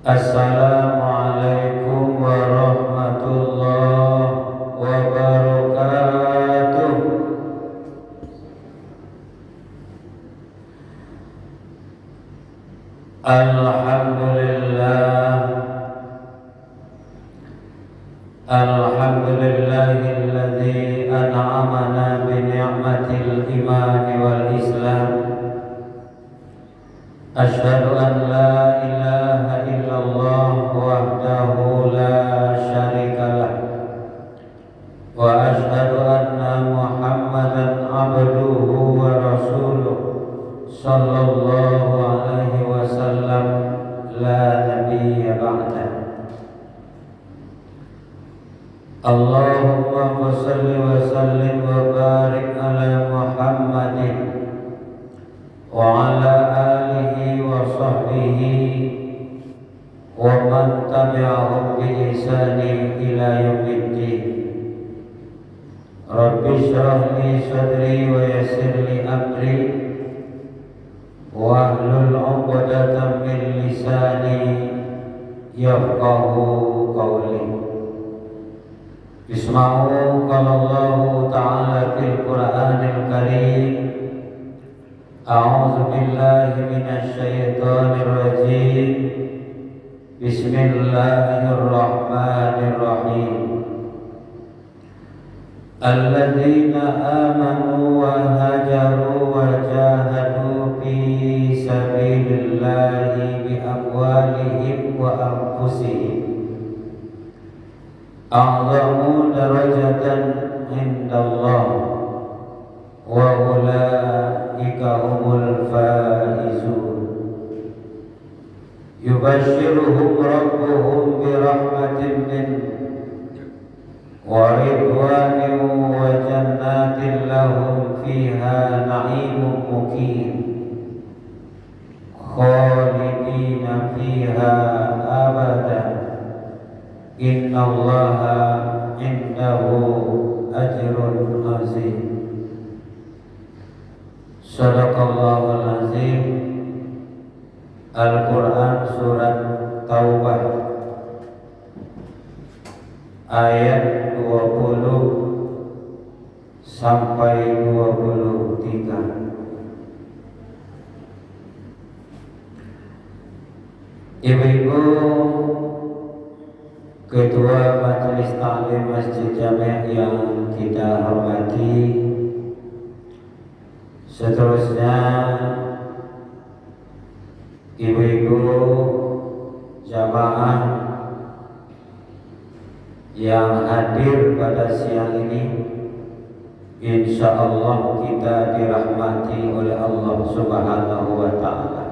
Assalamualaikum warahmatullahi wabarakatuh. Alhamdulillahilladzi an'amana bi ni'matil iman wal islam. Asyhadu an la ilaha illallah wahdahu la syarikalah wa asyhadu anna Muhammadan abduhu wa rasuluh sallallahu alaihi wasallam la nabiyya ba'dah. Allahumma shalli wa sallim wa barik ala Muhammadin wa ala alihi wa sahbihi wa man tabi'ahum bi ihsani ila yaumiddin. Rabbi shrah li sadri wa yassir li amri wa hlul 'uqdatam min lisani yafqahu qawli. Isma'u qala Allah ta'ala fil Qur'anil Karim. A'udzu billahi minasy syaithanir rajim. Bismillahirrahmanirrahim. Alladzina amanu wa hajaru wa jahadu fi sabilillahi bi amwalihim wa anfusihim a'zamu darajatan indallah wa ulaika humul faizun. Yubashshiruhum rabbuhum bi rahmatin min wa ridwanin wa jannatin lahum fiha na'imun muqim khalidina fiha abadan. Innallaha indahu ajrun azim. Shadaqallahul azim. Al-Quran surat Taubah ayat 20 sampai 23. Ibu-ibu Ketua Majelis Ta'lim Masjid Jami' yang kita hormati, seterusnya ibu-ibu jamaah yang hadir pada siang ini, insya Allah kita dirahmati oleh Allah Subhanahu wa Ta'ala.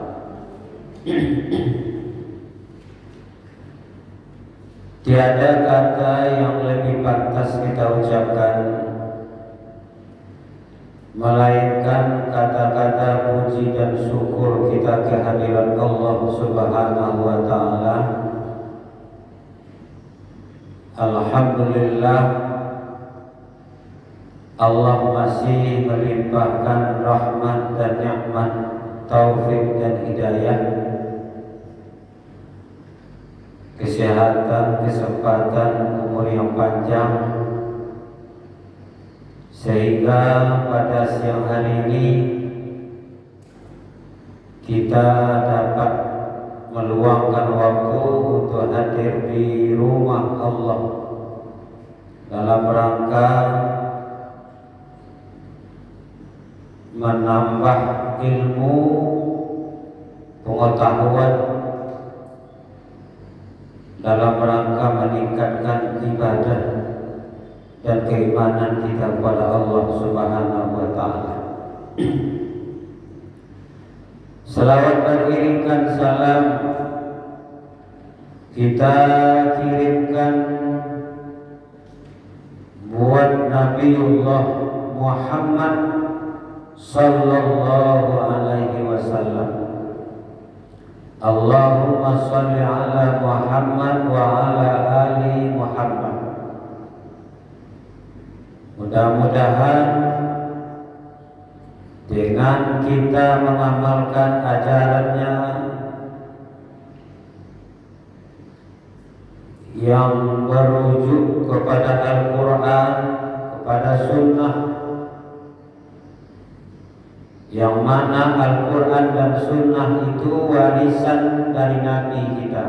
Tiada kata yang lebih pantas kita ucapkan melainkan kata-kata puji dan syukur kita kehadiran Allah Subhanahu wa Ta'ala. Alhamdulillah, Allah masih melimpahkan rahmat dan nikmat, taufik dan hidayah, kesehatan, kesempatan, umur yang panjang, sehingga pada siang hari ini kita dapat meluangkan waktu untuk hadir di rumah Allah dalam rangka menambah ilmu, pengetahuan, dalam rangka meningkatkan ibadah dan keimanan kita kepada Allah Subhanahu wa Ta'ala. Selawat beriringkan salam kita kirimkan buat Nabiullah Muhammad sallallahu alaihi wasallam. Allahumma shalli ala Muhammad wa ala ali Muhammad. Mudah-mudahan dengan kita mengamalkan ajarannya, yang merujuk kepada Al-Quran, kepada Sunnah, yang mana Al-Quran dan Sunnah itu warisan dari Nabi kita.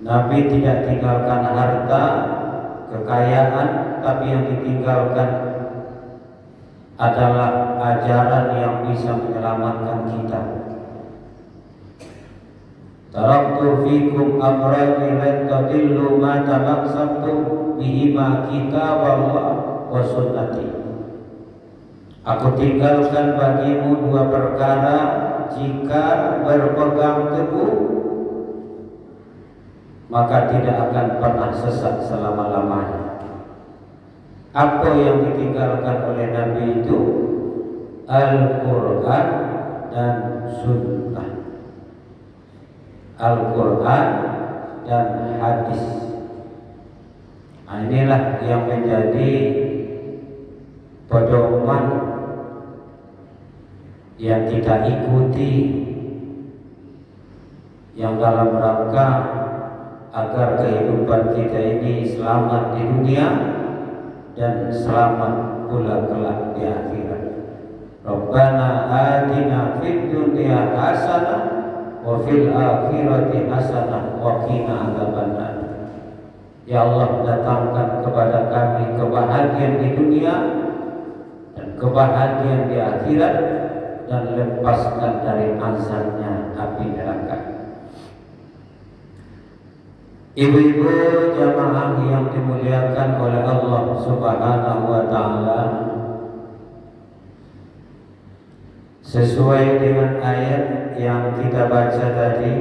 Nabi tidak tinggalkan harta, kekayaan, tapi yang ditinggalkan adalah ajaran yang bisa menyelamatkan kita. Taraktu fikum amrayni lan tadillu ma tamassaktum bihima kitaballah wa sunnati. Aku tinggalkan bagimu dua perkara, jika berpegang teguh maka tidak akan pernah sesat selama-lamanya. Apa yang ditinggalkan oleh Nabi itu? Al-Quran dan Sunnah, Al-Quran dan hadis. Inilah yang menjadi pedoman yang kita ikuti, yang dalam rangka agar kehidupan kita ini selamat di dunia dan selamat pula kelak di akhirat. Rabbana atina fid dunya hasanah wa fil akhirati hasanah wa qina adzabannar. Ya Allah, datangkan kepada kami kebahagiaan di dunia dan kebahagiaan di akhirat, dan lepaskan dari azabnya api neraka. Ibu-ibu jamaah yang dimuliakan oleh Allah Subhanahu wa ta'ala, sesuai dengan ayat yang kita baca tadi,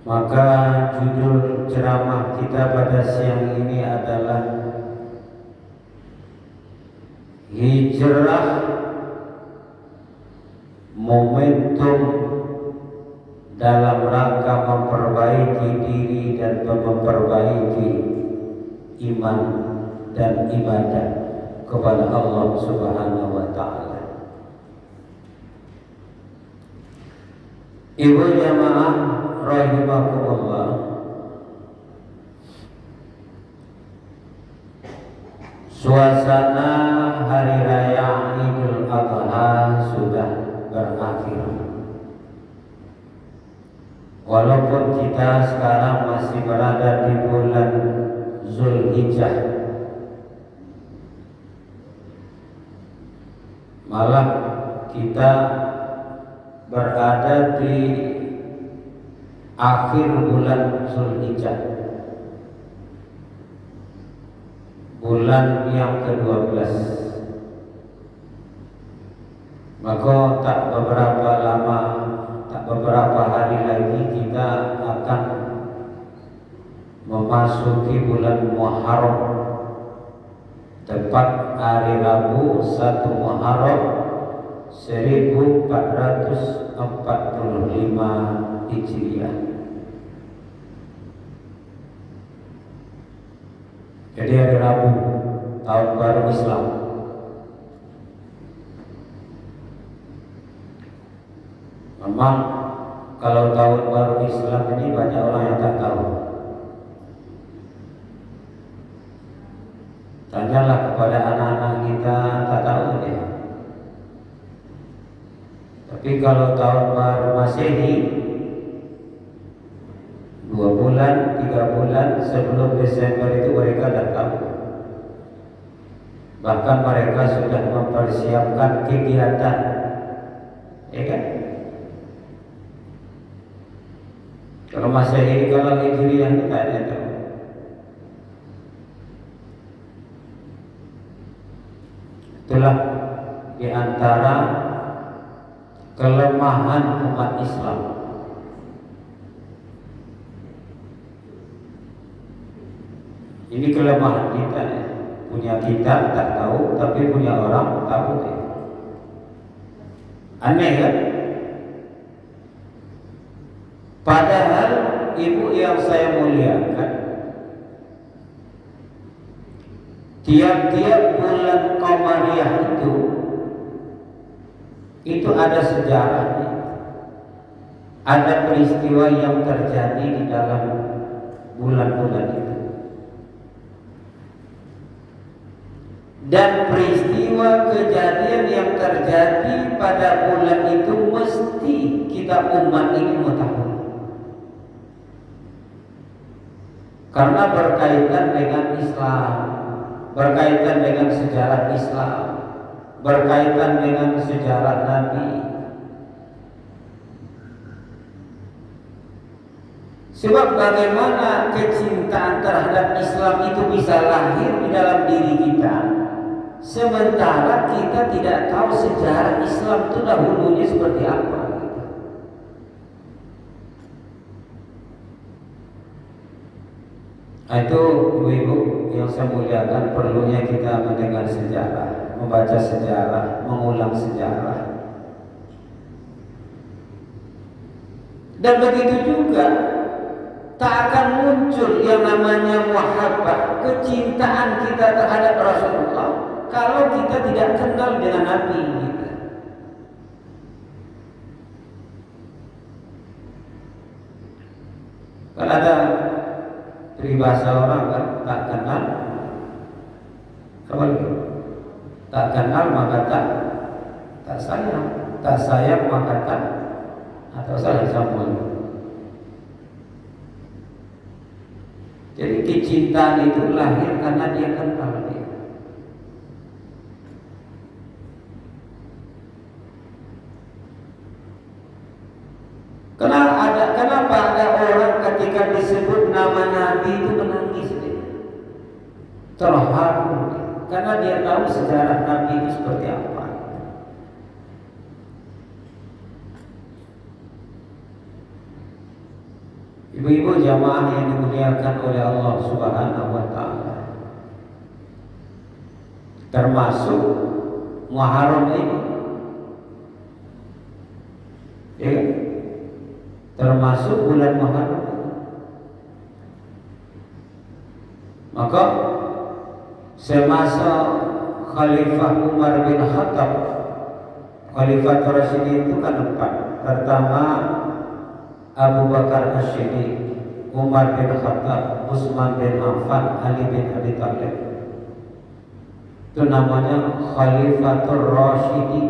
maka judul ceramah kita pada siang ini adalah Hijrah, momentum dalam rangka memperbaiki diri dan memperbaiki iman dan ibadah kepada Allah Subhanahu wa ta'ala. Ibu jamaah rahimakumullah, suasana hari raya Idul Adha sudah berakhir. Walaupun kita sekarang masih berada di bulan Zulhijjah, malah kita berada di akhir bulan Zulhijjah, bulan yang ke-12. Maka tak beberapa hari lagi kita akan memasuki bulan Muharram, tepat hari Rabu 1 Muharram 1445 Hijriah. Jadi hari Rabu tahun baru Islam. Memang kalau tahun baru Islam ini banyak orang yang tak tahu. Tanyalah kepada anak-anak kita, tak tahu dia. Tapi kalau tahun baru Masehi 2 bulan, 3 bulan sebelum Desember itu mereka dah tahu. Bahkan mereka sudah mempersiapkan kegiatan, ya kan? Kalau Masehi, kalau Hijriah kita ada tahu. Itulah di antara kelemahan umat Islam. Ini kelemahan kita, ya. Punya kita tak tahu, tapi punya orang tahu. Ya. Aneh kan? Padahal ibu yang saya muliakan, tiap-tiap bulan Qamariyah itu ada sejarahnya. ada peristiwa yang terjadi di dalam bulan-bulan itu, dan peristiwa kejadian yang terjadi pada bulan itu mesti kita umat ini mengetahui, karena berkaitan dengan Islam, berkaitan dengan sejarah Islam, berkaitan dengan sejarah Nabi. Sebab bagaimana kecintaan terhadap Islam itu bisa lahir di dalam diri kita, sementara kita tidak tahu sejarah Islam itu dahulunya seperti apa. Itu ibu-ibu yang saya muliakan, perlunya kita mendengar sejarah, membaca sejarah, mengulang sejarah. Dan begitu juga tak akan muncul yang namanya muhabbah, kecintaan kita terhadap Rasulullah, kalau kita tidak kenal dengan Nabi kita. Kan ada peribahasa orang kan, tak kenal apa lagi? Tak kenal maka tak sayang, tak sayang maka tak, atau salah sambung. Jadi kecintaan itu lahir karena dia kenal dia. Kenapa ada orang ketika disebut nama Nabi itu menangis dia? Terharu dia, karena dia tahu sejarah Nabi itu seperti apa. Ibu-ibu jamaah yang dimuliakan oleh Allah Subhanahu wa ta'ala, termasuk Muharram ini, ya, termasuk bulan Muharram. Maka semasa Khalifah Umar bin Khattab, Khalifah Rasyidin itu kan 4. Pertama Abu Bakar As-Siddiq, Umar bin Khattab, Utsman bin Affan, Ali bin Abi Thalib. Itu namanya Khalifatul Rasyidin.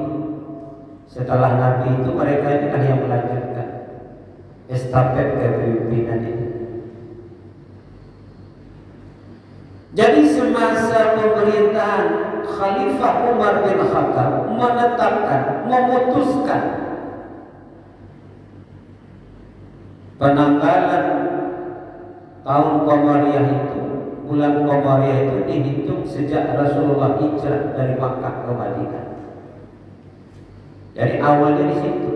Setelah Nabi itu mereka inilah yang melanjutkan estafet kepemimpinan ini. Jadi semasa pemerintahan Khalifah Umar bin Khattab menetapkan, memutuskan penanggalan tahun Qamariyah itu, bulan Qamariyah itu dihitung sejak Rasulullah hijrah dari Makkah ke Madinah. Dari awalnya di situ.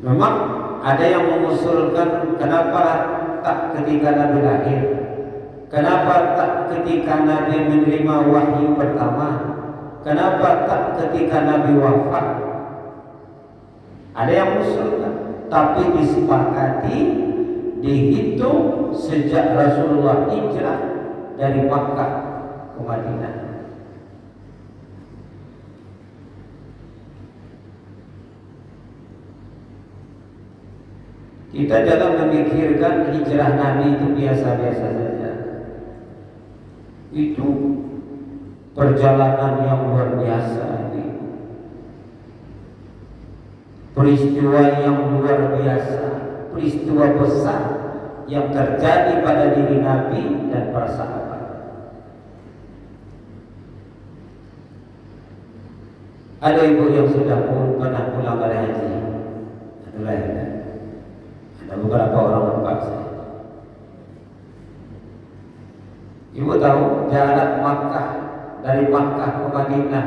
Memang ada yang mengusulkan kenapa tak ketika Nabi lahir, kenapa tak ketika Nabi menerima wahyu pertama, kenapa tak ketika Nabi wafat. Ada yang mengusulkan, tapi disepakati dihitung sejak Rasulullah hijrah dari Makkah ke Madinah. Kita jangan memikirkan hijrah Nabi itu biasa-biasa saja. Itu perjalanan yang luar biasa. Peristiwa yang luar biasa, peristiwa besar yang terjadi pada diri Nabi dan para sahabat. Ada ibu yang sudah pernah pulang dari haji, ada beberapa orang terpaksa. Ibu tahu jarak Makkah, dari Makkah ke Madinah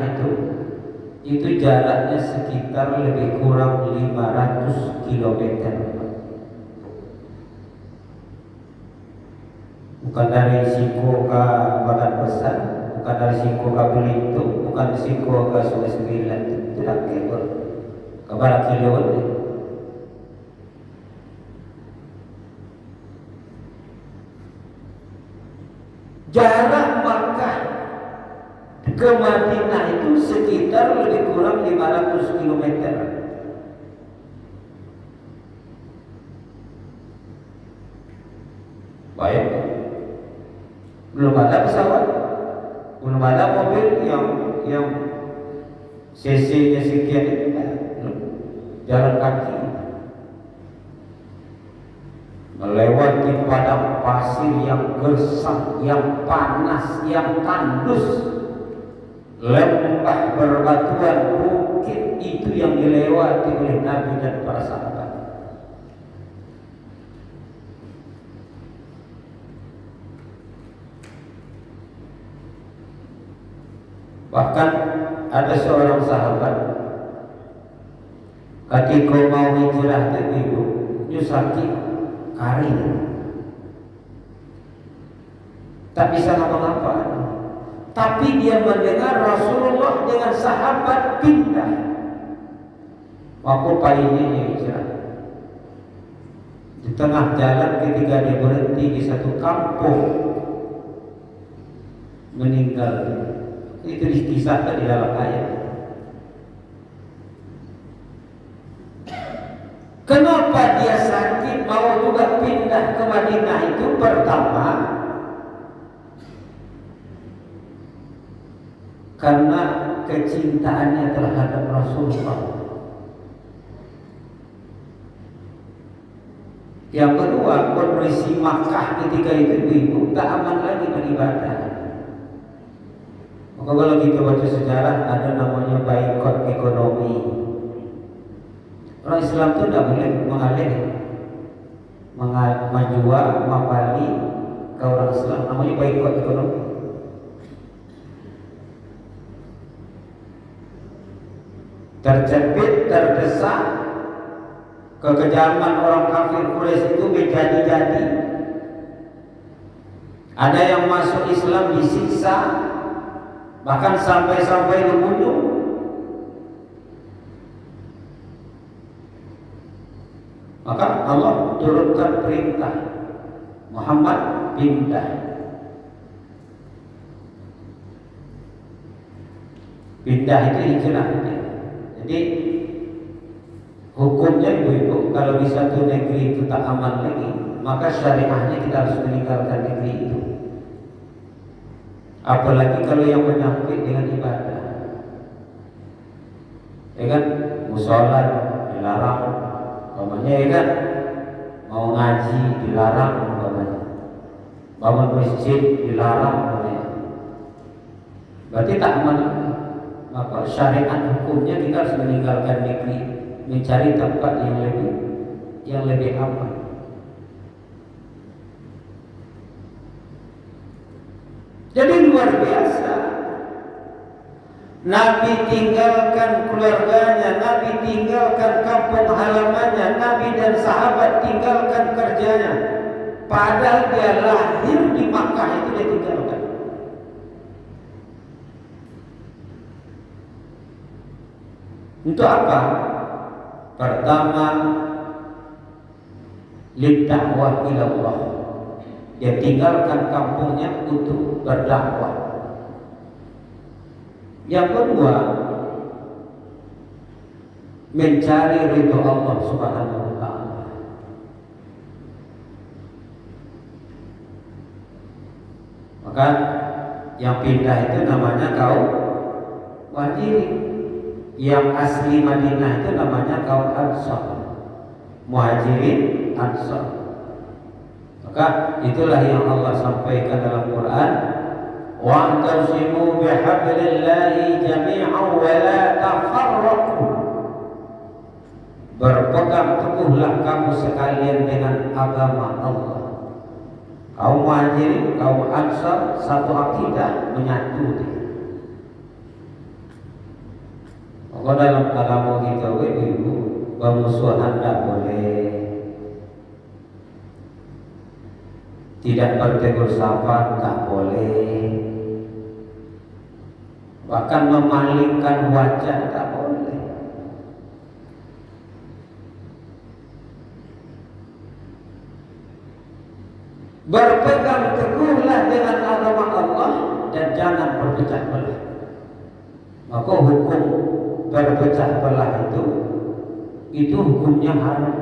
itu jaraknya sekitar lebih kurang 500 km. Bukan dari Siko ke Bagan Besar, bukan dari Siko ke Belitung, bukan dari Siko ke Sungai Sembilan, tidak ke Barat Kiliwat. Jarak Makkah ke Madinah itu sekitar lebih kurang 500 km. Baik, belum ada pesawat, belum ada mobil yang cc-nya sekian itu, jalan kaki melewati padang pasir yang gersang, yang panas, yang tandus, lembah berbatuan, bukit itu yang dilewati oleh Nabi dan para sahabat. Bahkan ada seorang sahabat ketika mau hijrah itu sakit kari, tak bisa ngapa-ngapa. Tapi dia mendengar Rasulullah dengan sahabat pindah. Maka payahnya hijrah. Di tengah jalan ketika dia berhenti di satu kampung, meninggal. Itu dikisahkan di dalam ayat. Kenapa dia sakit mau juga pindah ke Madinah itu? Pertama, karena kecintaannya terhadap Rasulullah. Yang kedua, kondisi Makkah ketika itu tak aman lagi beribadah. Maka kalau kita baca sejarah, ada namanya boikot ekonomi. Orang Islam itu tidak boleh mengalir, menjual, membeli ke orang Islam, namanya boikot ekonomi. Terjepit, terdesak, kekejaman orang kafir Quraisy itu menjadi-jadi. Ada yang masuk Islam disiksa, bahkan sampai dibunuh. Maka Allah turunkan perintah Muhammad pindah. Pindah itu hijrah. Jadi hukumnya ibu-ibu, kalau di satu negeri itu tak aman lagi, maka syariahnya kita harus meninggalkan negeri itu. Apalagi kalau yang menyangkut dengan ibadah, ya kan, musola dilarang, umpamanya, ya kan, mau ngaji dilarang, umpamanya, bangun masjid dilarang, umpamanya. Berarti tak aman. Maka syariat hukumnya kita harus meninggalkan negeri, mencari tempat yang lebih aman. Jadi luar biasa. Nabi tinggalkan keluarganya, Nabi tinggalkan kampung halamannya, Nabi dan sahabat tinggalkan kerjanya. Padahal dia lahir di Makkah itu dia tinggalkan. Untuk apa? Pertama, lidakwah ila Allah. Dia tinggalkan kampungnya untuk berdakwah. Yang kedua, mencari ridho Allah Subhanahu wa ta'ala. Maka yang pindah itu namanya kaum Muhajirin. Yang asli Madinah itu namanya kaum Ansar. Muhajirin, Ansar. Maka itulah yang Allah sampaikan dalam Quran, wa'tasimu bihablillahi jami'an wa la tafarraqu. Berpegang teguhlah kamu sekalian dengan agama Allah. Kaum Muhajirin, kaum Ansar satu akidah, menyatu. Maka dalam agama kita ibu, bermusuhan tak boleh, tidak bertegur sapa tak boleh, bahkan memalingkan wajah tak boleh. Berpegang teguhlah dengan agama Allah dan jangan berpecah belah. Maka hukum berpecah belah itu hukumnya haram.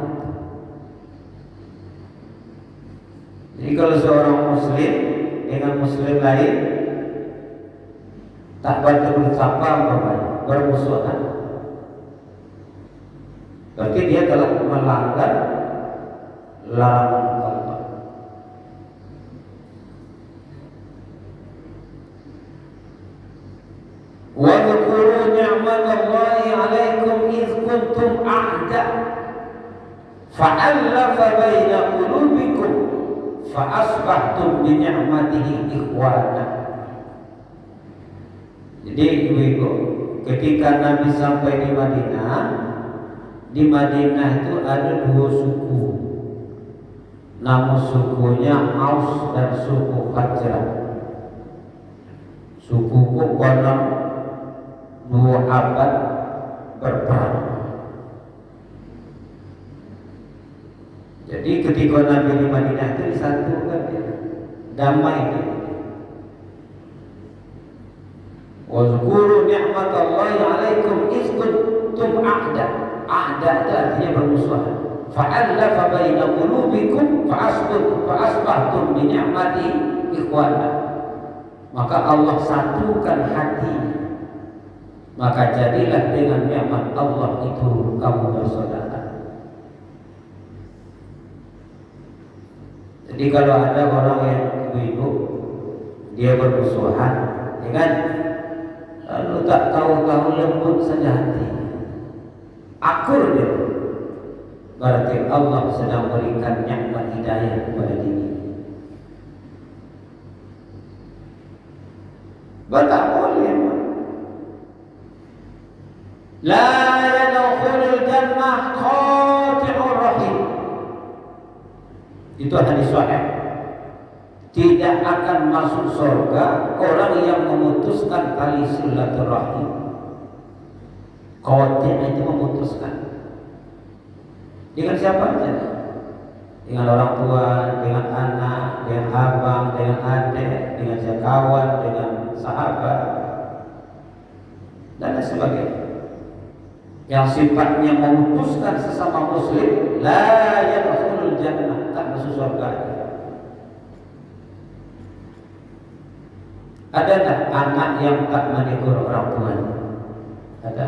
Jadi kalau seorang muslim dengan muslim lain tak bersapa bermusuhan, berarti dia telah melanggar larangan Allah. Wa dzkuru ni'matallahi 'alaikum idz kuntum a'da fa'alafa baina qulubikum fa asbahtum bi ni'matihi ikhwana. Jadi ibu-ibu, ketika Nabi sampai di Madinah itu ada dua suku. Nama sukunya Aus dan suku Khazraj. Sukuku konon 2 abad berperang. Jadi ketika Nabi di Madinah itu disatukan ya, damai dia. Wazkuru ni'matallahi 'alaikum iz kuntum a'da. A'da itu artinya bermusuhan. Fa'alafa baina qulubikum fa'asbahtum bi ni'mati ikhwana. Maka Allah satukan hati. Maka jadilah dengan nikmat Allah itu kamu bersaudara. Jadi kalau ada orang yang ibu-ibu dia bermusuhan, ya kan? Lalu tak tahu-tahu lembut saja hati, akur dia, berarti Allah sedang berikan nikmat hidayah kepada diri. Tak boleh. La yadkhulul jannah qati'ur rahim. Itu hadis sahih. Tidak akan masuk surga orang yang memutuskan tali silaturahim. Qati' itu memutuskan. Dengan siapa saja? Dengan orang tua, dengan anak, dengan abang, dengan adik, dengan kawan, dengan sahabat, dan sebagainya. Yang sifatnya memutuskan sesama muslim, la yadkhulul jannah, tak masuk surga. Ada tak anak yang tak menegur orang tuanya? Ada.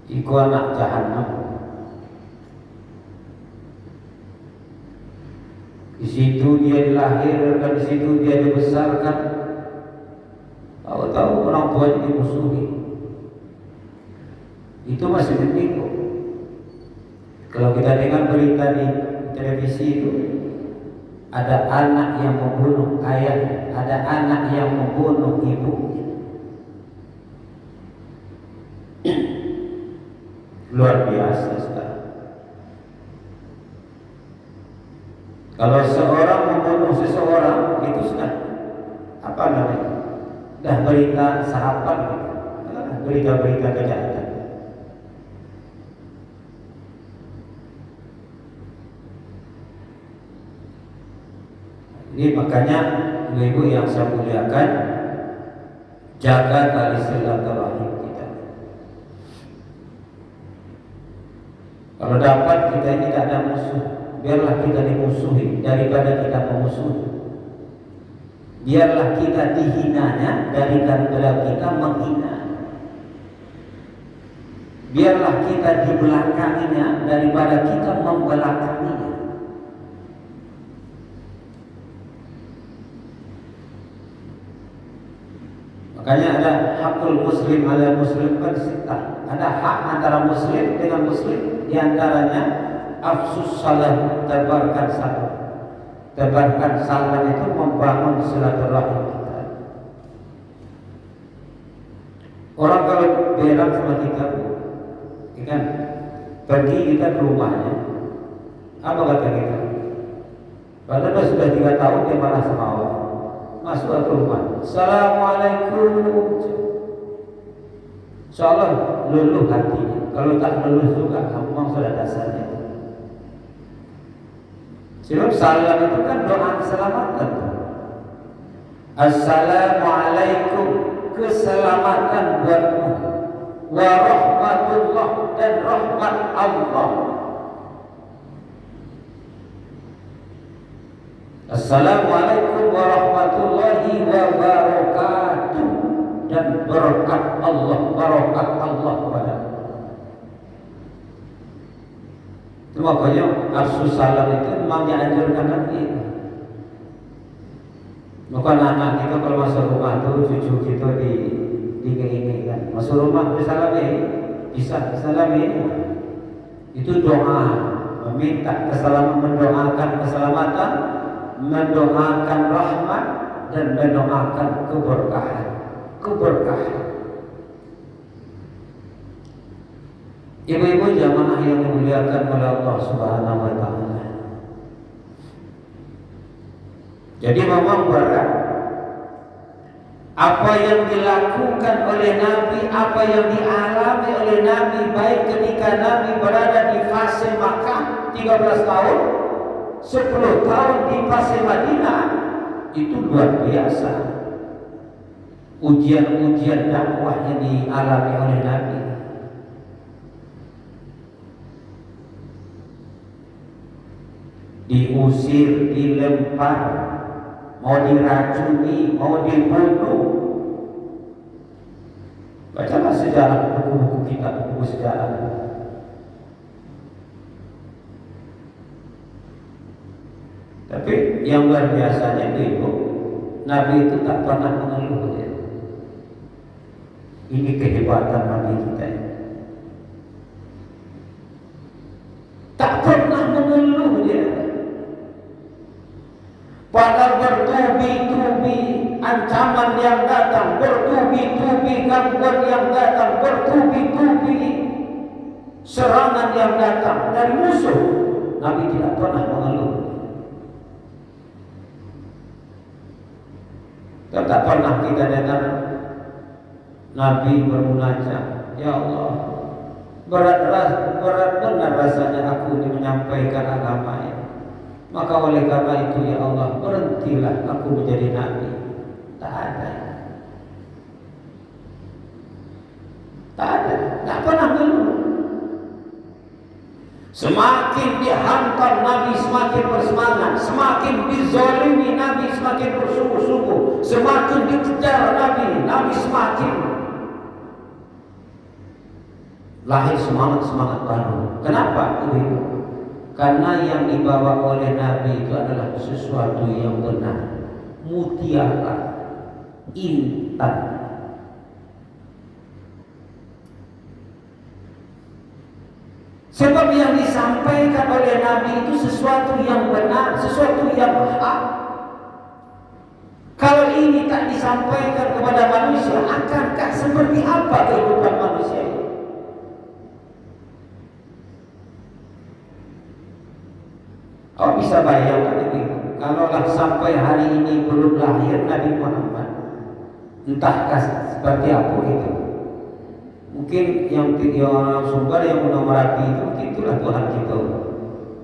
Iku anak jahannam. Di situ dia dilahirkan, di situ dia dibesarkan. Tahu-tahu orang tuanya dimusuhi. Itu masih mending. Kalau kita dengar berita di televisi itu, ada anak yang membunuh ayahnya, ada anak yang membunuh ibunya. Luar biasa sekarang. Kalau seorang membunuh seseorang, itu sudah apa namanya? Dah berita sahabat, berita-berita kejahatan. Ini makanya ibu-ibu yang saya muliakan, jaga tali silaturahim kita. Kalau dapat kita ini tidak ada musuh, biarlah kita dimusuhi daripada kita memusuhi. Biarlah kita dihinanya daripada kita menghina. Biarlah kita dibelakanginya daripada kita membelakanginya. Makanya ada hakul muslim ala muslim kan sitah. Ada hak antara muslim dengan muslim, diantaranya afsus salam, tebarkan salam. Tebarkan salam itu membangun silaturahim kita. Orang kalau berak sama kita, kan pergi kita ke rumahnya, apa kata kita? Padahal sudah 3 tahun dia marah sama Allah. Masuk ke rumah, assalamualaikum. Seolah luluh hatinya. Kalau tak luluh juga, memang sudah dasarnya. Sebab salam itu kan doa keselamatan. Assalamualaikum, keselamatan buatmu. Wa rahmatullah, dan rahmat Allah. Assalamualaikum warahmatullahi wabarakatuh, dan barokat Allah kepada. Itu makanya afsus salam itu memang dianjurkan Nabi. Maka anak kita kalau masuk rumah tuh, cucu kita ini kan masuk rumah disalami, bisa disalami. Itu doa, meminta keselamatan, mendoakan keselamatan, mendoakan rahmat, dan mendoakan keberkahan. Ibu-ibu jamaah yang dimuliakan oleh Allah Subhanahu wa taala. Jadi memang berat apa yang dilakukan oleh Nabi, apa yang dialami oleh Nabi, baik ketika Nabi berada di fase Makkah 13 tahun, 10 tahun di fase Madinah, itu luar biasa. Ujian-ujian dakwah yang dialami oleh Nabi. Diusir, dilempar, mau diracuni, mau dibunuh. Bacalah sejarah buku-buku kita, buku sejarah. Tapi yang luar biasanya itu Nabi itu tak pernah mengeluh ya. Ini kehebatan Nabi kita. Tak pernah mengeluh dia. Pada bertubi-tubi ancaman yang datang, bertubi-tubi gangguan yang datang, bertubi-tubi serangan yang datang dari musuh, Nabi tidak pernah mengeluh. Tak pernah kita dengar Nabi bermunajat, ya Allah, berat benar rasanya aku ini menyampaikan agama ini. Maka oleh karena itu ya Allah, berhentilah aku menjadi nabi. Tak ada. Tak pernah mengeluh. Semakin dihantam Nabi semakin bersemangat, semakin dizalimi Nabi semakin bersungguh-sungguh, semakin dikejar Nabi semakin lahir semangat baru. Kenapa? Ibu? Karena yang dibawa oleh Nabi itu adalah sesuatu yang benar, mutiara, intan. Sebab yang disampaikan oleh Nabi itu sesuatu yang benar, sesuatu yang hak. Kalau ini tak disampaikan kepada manusia, akankah seperti apa kehidupan manusia ini? Oh, bisa bayangkan itu. Kalaulah sampai hari ini belum lahir Nabi Muhammad, entahkah seperti apa itu. Mungkin yang sumber yang Gunung Merapi itu, itulah Tuhan kita.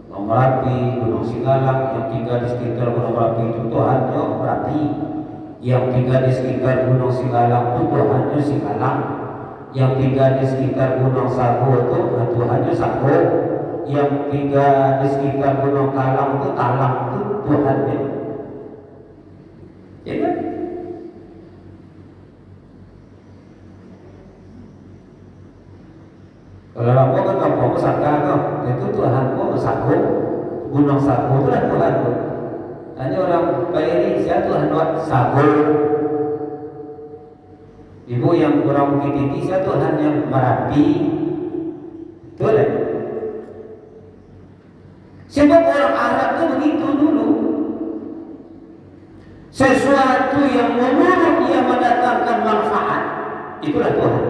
Gunung Merapi, Gunung Singgalang, yang tinggal di sekitar Gunung Merapi itu Tuhannya Merapi. Yang tinggal di sekitar Gunung Singgalang itu Tuhannya Singgalang. Yang tinggal di sekitar Gunung Sago itu Tuhannya Sago. Yang tinggal di sekitar Gunung Talang itu Talang itu Tuhannya. Ya kan? Kalau orang kan kampung Saka itu Tuhanku Sago, Gunung Sago itu lah Tuhanku. Hanya orang Bairi saya Tuhan Sago. Ibu yang orang Bukit Tinggi saya Tuhan yang Merapi. Betul ya? Sebab orang Arab itu begitu dulu. Sesuatu yang menurut dia mendatangkan manfaat, itulah Tuhan.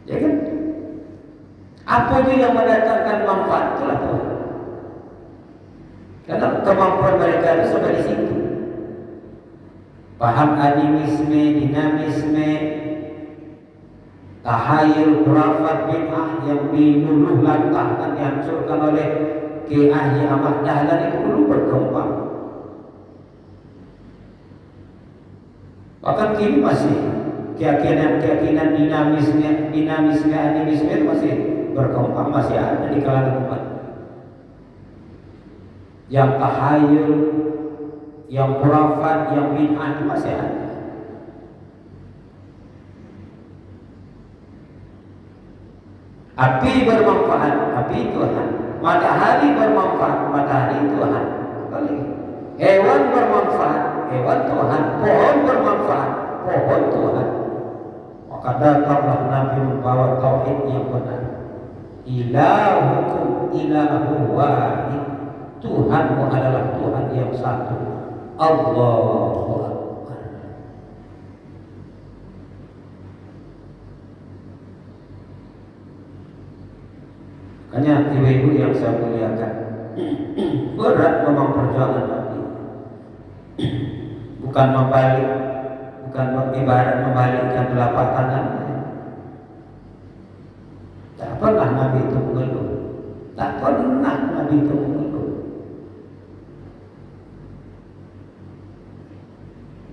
Ya kan? Apa itu yang mendatangkan manfaat, itulah Tuhan. Karena kemampuan mereka itu sampai di situ. Paham animisme, dinamisme, tahayul, khurafat, bid'ah yang diluluh lantahkan, dihancurkan oleh Kiai Ahmad Dahlan itu dulu berkembang. Bahkan kini masih keyakinan dinamisme, animisme itu masih berkembang, masih ada di kalangan umat. yang tahayul, yang khurafat, yang bid'ah itu masih ada. Api bermanfaat, api Tuhan. Matahari bermanfaat, matahari Tuhan. Hewan bermanfaat, hewan Tuhan. Pohon bermanfaat, pohon Tuhan. Maka datanglah Nabi membawa tauhid yang benar. Ilahukum ilahu wahid. Tuhanmu adalah Tuhan yang satu. Allahu Akbar. Makanya ibu-ibu yang saya muliakan, berat memang perjuangan Nabi. Bukan membalik, bukan ibarat membalikkan telapak tangan. Tak pernah Nabi itu mengeluh. Tak pernah Nabi itu mengeluh.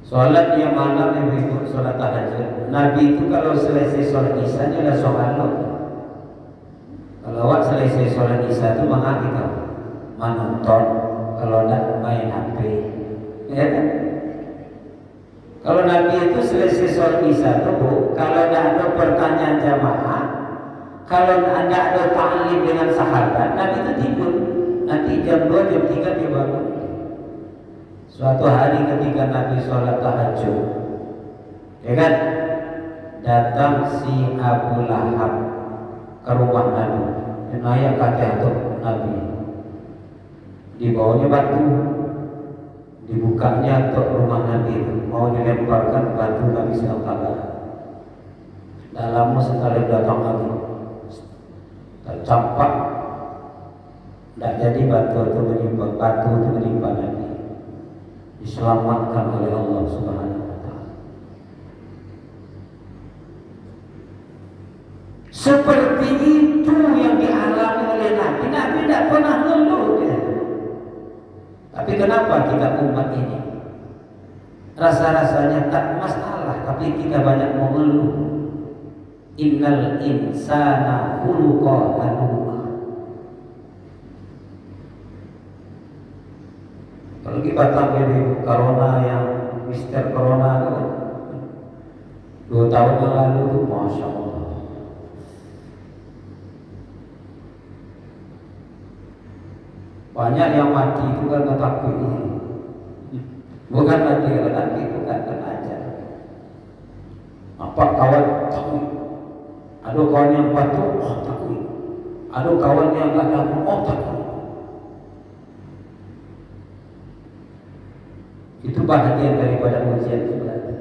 Sholat yang malam ibu-ibu, sholat tahajud. Nabi itu kalau selesai sholat isya dia lah sholat. Kalau awak selesai sholat isya itu mana kita menonton, kalau tidak main HP, ya kan? Kalau Nabi itu selesai sholat isya itu kalau tidak ada pertanyaan jamaah, kalau tidak ada ta'lim dengan sahabat, Nabi itu tidur. Nanti jam 2, jam 3 dia bangun. Suatu hari ketika Nabi sholat tahajud, ya kan, datang si Abu Lahab ke rumah Nabi, naik kata untuk Nabi, dibawanya batu, dibukanya untuk rumah Nabi, mau dilemparkan batu Nabi SAW. Dalamnya sekali datang lagi, tercampak, tidak jadi batu itu menimpa Nabi. Diselamatkan oleh Allah Subhanahu wa Ta'ala. Seperti itu yang dialami oleh Nabi. Nabi tidak pernah ngeluh dia. Tapi kenapa kita umat ini rasa-rasanya tak masalah, tapi kita banyak mengeluh. Innal insana khuluqa halu'a. Kalau kita tahu ini corona, yang Mister Corona itu 2 tahun yang lalu itu, Masya Allah, banyak yang mati itu karena takut. Bukan mati karena takut, bukan karena ajar. Apa kawan takut? Ada kawan yang patuh, takut. Ada kawan yang tak takut, takut. Itu bahagian daripada ujian sebenarnya.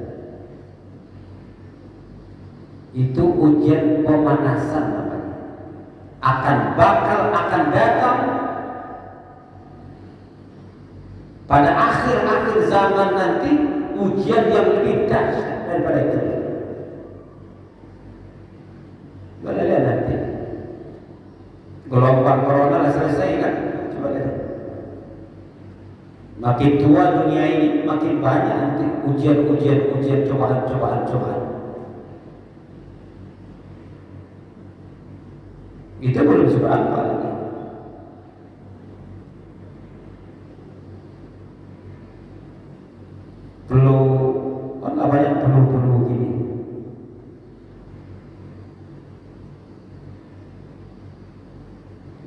Itu ujian pemanasan namanya. Akan datang pada akhir-akhir zaman nanti ujian yang lebih dahsyat daripada itu. Boleh lihat nanti. Gelombang corona lah selesai kan? Coba lihat. Makin tua dunia ini, makin banyak nanti ujian, cobaan. Itu belum seberapa lagi. Perlu, kan banyak perlu gini.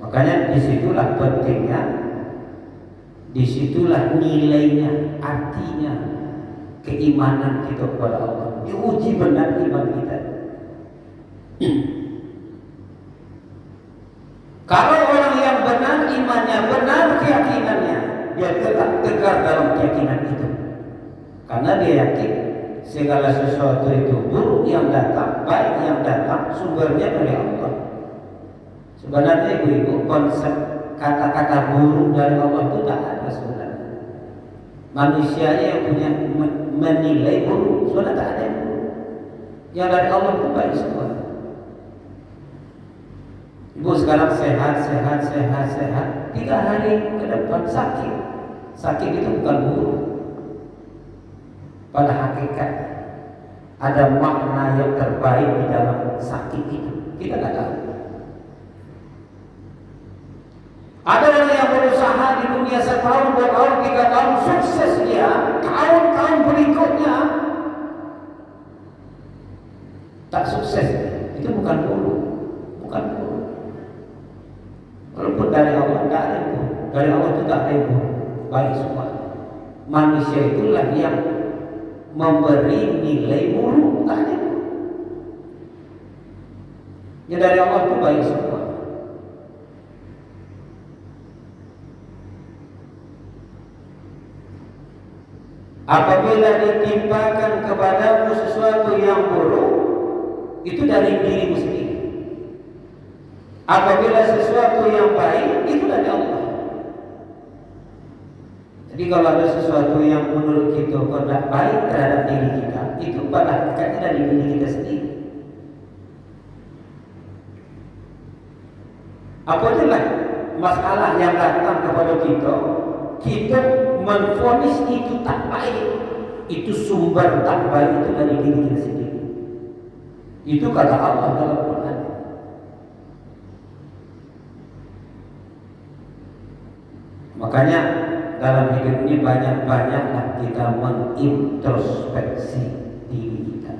Makanya disitulah pentingnya, disitulah nilainya, artinya keimanan kita kepada Allah. Diuji benar iman kita. Kalau orang yang benar, imannya benar, keyakinannya, dia tetap tegar dalam keyakinan itu. Karena dia yakin segala sesuatu itu buruk yang datang, baik yang datang, sumbernya dari Allah. Sebenarnya ibu-ibu, konsep kata-kata buruk dari Allah itu tak ada sebenarnya. Manusianya yang punya menilai buruk, sebenarnya tak ada yang buruk. Yang dari Allah itu baik semua. Ibu sekarang sehat. 3 hari ke depan sakit. Sakit itu bukan buruk. Pada hakikat ada makna yang terbaik di dalam sakit itu. Kita tak tahu. Ada orang yang berusaha usaha di dunia setahun, 2 tahun, 3 tahun, sukses dia, tahun-tahun berikutnya tak sukses. Itu bukan buruk, bukan buruk. Walaupun dari Allah tidak ada itu, dari Allah itu tak ada itu, baik semua. Manusia itulah yang memberi nilai buruk, tak ada itu. Ya dari Allah itu baik semua. Apabila ditimpakan kepadamu sesuatu yang buruk, itu dari dirimu sendiri. Apabila sesuatu yang baik, itu dari Allah. Jadi kalau ada sesuatu yang menurut kita tidak baik terhadap diri kita, itu pada hakikatnya dari diri kita sendiri. Apabila masalah yang datang kepada kita, kita menvonis itu tak baik, itu sumber tak baik itu dari diri kita sendiri. Itu kata Allah dalam Quran. Makanya dalam hidup ini banyak-banyaklah kita mengintrospeksi diri kita.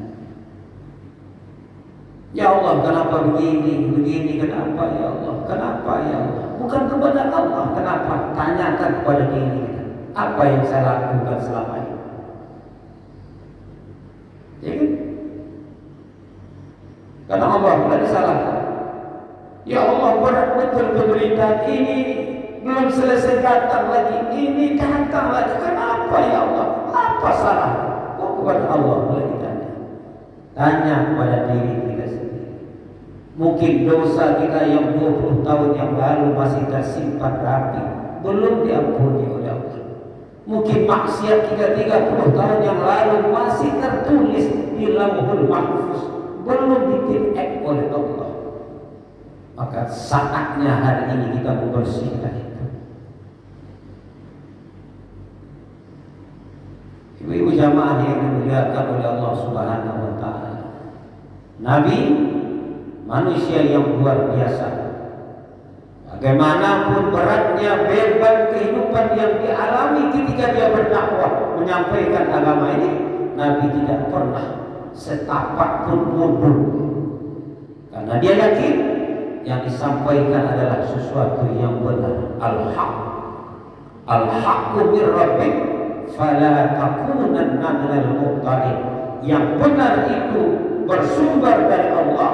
Ya Allah, kenapa begini, kenapa ya Allah, kenapa ya Allah? Bukan kepada Allah, kenapa? Tanyakan kepada diri kita. Apa yang saya lakukan selama ini? Ya kan? Karena Allah tidak disalahkan. Ya Allah, berat betul penderitaan ini, belum selesai datang lagi, ini datang lagi. Kenapa ya Allah? Apa salah? Kok kepada Allah boleh ditanya? Tanya kepada diri kita sendiri. Mungkin dosa kita yang 20 tahun yang lalu masih tersimpan rapi, belum diampuni oleh Allah. Mungkin maksiat kita 30 tahun yang lalu masih tertulis di Lauhul Mahfuz, belum ditipek oleh Allah. Maka saatnya hari ini kita membersihkan itu. Ibu-ibu jamaah yang dimuliakan oleh Allah Subhanahu wa taala. Nabi manusia yang luar biasa. Bagaimanapun beratnya beban kehidupan yang dialami ketika dia berdakwah menyampaikan agama ini, Nabi tidak pernah setapak pun mundur. Karena dia yakin yang disampaikan adalah sesuatu yang benar, al-haq. Al-haqqu min rabbik fala takunanna minal mubtalin. Yang benar itu bersumber dari Allah,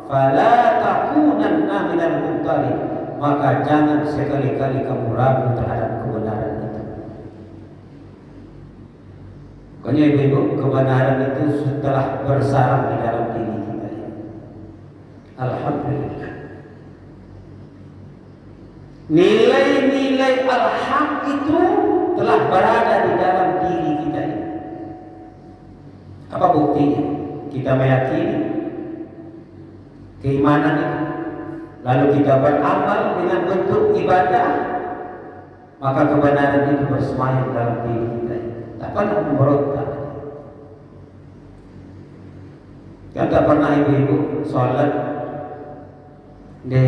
fala takunanna minal mubtalin. Maka jangan sekali-kali kamu ragu terhadap kebenaran itu. Makanya ibu-ibu, kebenaran itu setelah bersarang di dalam diri kita. Alhamdulillah. Nilai-nilai al-haq itu telah berada di dalam diri kita ini. Apa buktinya? Kita meyakini keimanan itu, lalu kita beramal dengan bentuk ibadah, maka kebenaran itu bersemayam dalam diri kita. Tak pernah memberontak. Yang tak pernah ibu-ibu sholat de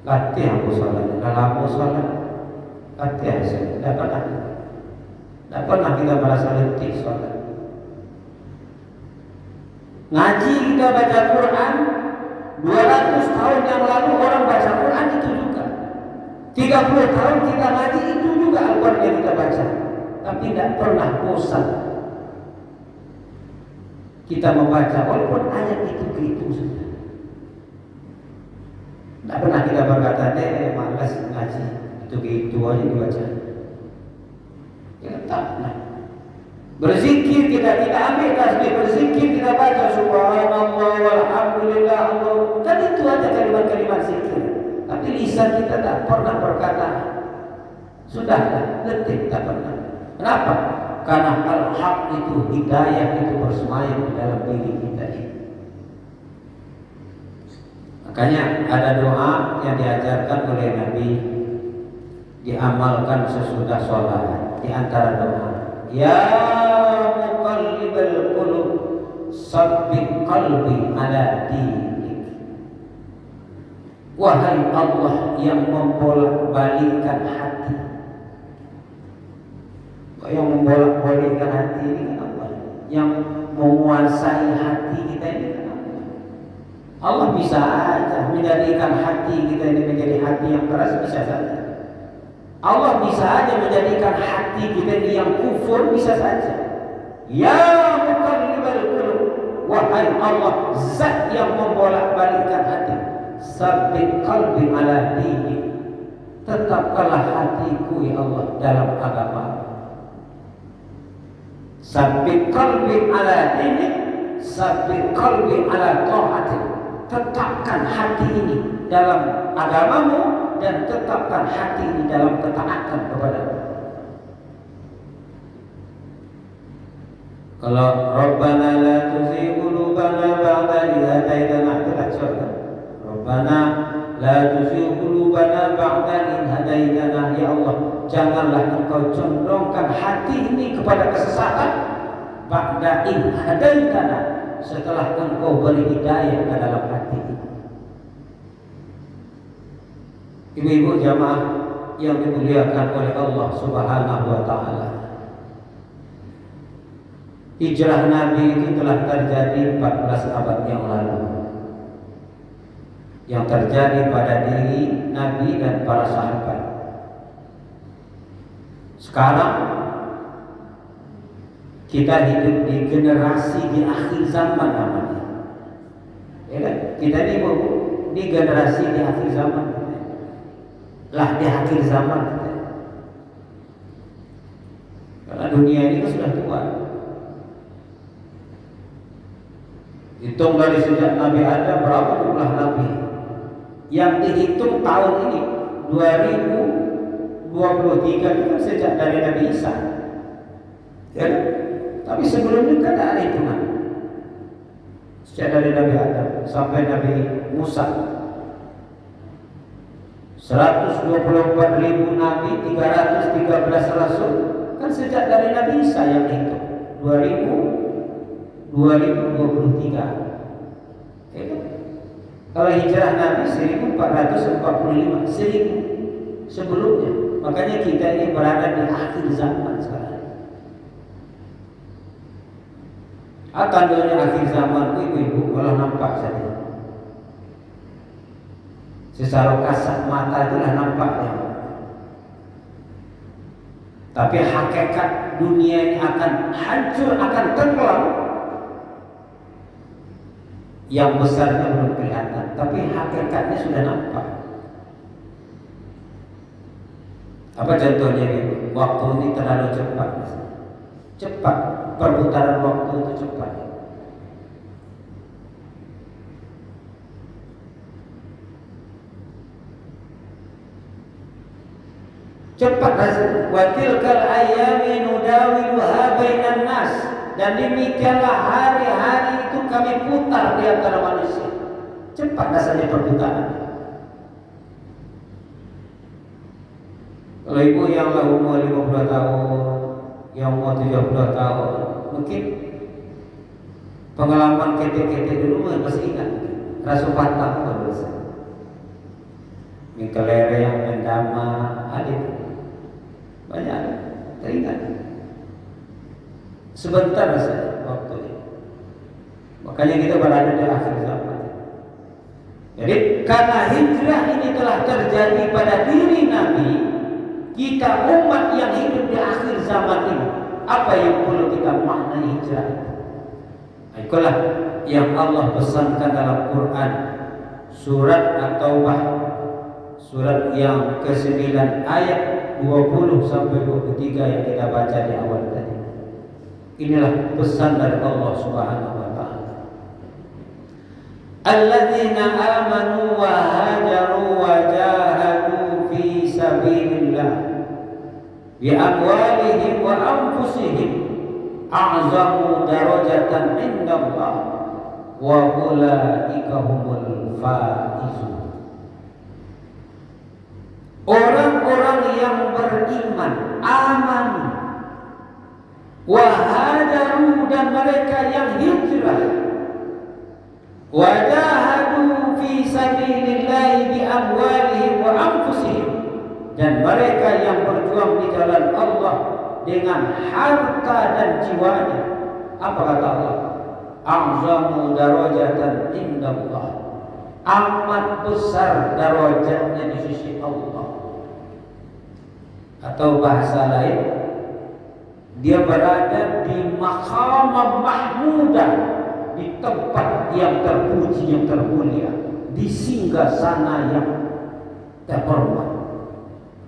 latihan aku sholat, dalam aku sholat latihan saya, tak pernah kita merasa letih sholat. Ngaji kita baca Quran 200 tahun yang lalu orang baca Quran itu juga. 30 tahun kita ngaji itu juga Al-Quran yang kita baca. Tapi tidak pernah bosan kita membaca walaupun ayat itu saja. Tidak pernah kita berkata, malas ngaji, itu aja dibaca. Ya tak pernah. Berzikir kita ambil tasbih, berzikir kita baca subhanallah walhamdulillah Allah. Dan itu aja kalimat-kalimat zikir. Tapi lisan kita tak pernah berkata sudahlah, letih, tak pernah. Kenapa? Karena al-haq itu, hidayah itu bersemayam di dalam diri kita ini. Makanya ada doa yang diajarkan oleh Nabi, diamalkan sesudah sholat. Di antara doa, ya muqallibal qulub tsabbit qalbi ala dinik. Wahai Allah yang membolak-balikkan hati. Yang membolak-balikkan hati ini kan Allah. Yang menguasai hati kita ini kan Allah. Allah bisa aja menjadikan hati kita ini menjadi hati yang keras, bisa saja. Allah bisa aja menjadikan hati kita ini yang kufur, bisa saja. Ya muqallibal qulub, wahai Allah, zat yang membolak-balikkan hati, sabbit qalbi ala dini, tetapkanlah hatiku ya Allah dalam agama. Sabbit qalbi ala dini, sabbit qalbi ala ta'ati, tetapkan hati ini dalam agamamu dan tetapkan hati ini dalam ketaatan kepadamu. Kalau Rabbana la tuzigh qulubana ba'da idh hadaitana, itu surga. Rabbana la tuzigh qulubana ba'da idh hadaitana, ya Allah, janganlah Engkau condongkan hati ini kepada kesesatan ba'da idh hadaitana, setelah Engkau beri hidayah ke dalam hati ini. Ibu-ibu jamaah yang dimuliakan oleh Allah Subhanahu wa taala. Hijrah Nabi itu telah terjadi 14 abad yang lalu. Yang terjadi pada diri Nabi dan para sahabat. Sekarang kita hidup di generasi di akhir zaman namanya. Ya kan? Kita ini di generasi di akhir zaman. Lah di akhir zaman. Karena dunia ini sudah tua. Hitung dari sejak Nabi Adam berapa jumlah Nabi? Yang dihitung tahun ini 2023 itu kan sejak dari Nabi Isa. Ya, tapi sebelumnya kan ada hitungan. Sejak dari Nabi Adam sampai Nabi Musa. 124.000 nabi, 313 rasul, kan sejak dari Nabi Isa yang itu 2023. Kalau hijrah Nabi 1445, 1000 sebelumnya. Makanya kita ini berada di akhir zaman sekarang. Akan dunia akhir zaman, ibu-ibu malah nampak saja. Secara kasat mata itulah nampaknya. Tapi hakikat dunia ini akan hancur, akan tenggelam. Yang besarnya belum kelihatan, tapi hakikatnya sudah nampak. Apa contohnya ini? Waktu ini terlalu cepat. Cepat, perputaran waktu itu cepat. Cepat rasanya. Wa tilkal ayyami nudawiluha bainan nas, dan demikianlah hari-hari itu kami putar di antara manusia. Cepat rasanya perputaran. Kalau ibu yang lah umur 50 tahun, yang umur 70 tahun, mungkin pengalaman ketek-ketek dulu masih ingat. Rasul Patah kalau Mikelere yang mendama adik banyak teringat. Sebentar saja waktu ini. Makanya kita berada di akhir zaman. Jadi karena hijrah ini telah terjadi pada diri Nabi, kita umat yang hidup di akhir zaman ini, apa yang perlu kita maknai hijrah? Itulah yang Allah pesankan dalam Quran, surat At-Taubah, surat yang ke-9 ayat 20 sampai 23 yang kita baca di awal tadi. Inilah pesan dari Allah Subhanahu wa taala. Alladzina amanu wa hajaru wa jahadu fi sabilillah bi amwalihim wa anfusihim a'zamu darajatan indallah wa ulaika humul faizun. Orang-orang yang beriman, aman, wahajaru, dan mereka yang hijrah, wajahadu fi sabilillahi bi dan mereka yang berjuang di jalan Allah dengan harta dan jiwanya. Apa kata Allah? A'zamu darajatan indallah, amat besar darajatnya di sisi Allah. Atau bahasa lain, dia berada di maqam mahmudah, di tempat yang terpuji, yang termulia, di singgasana yang terhormat.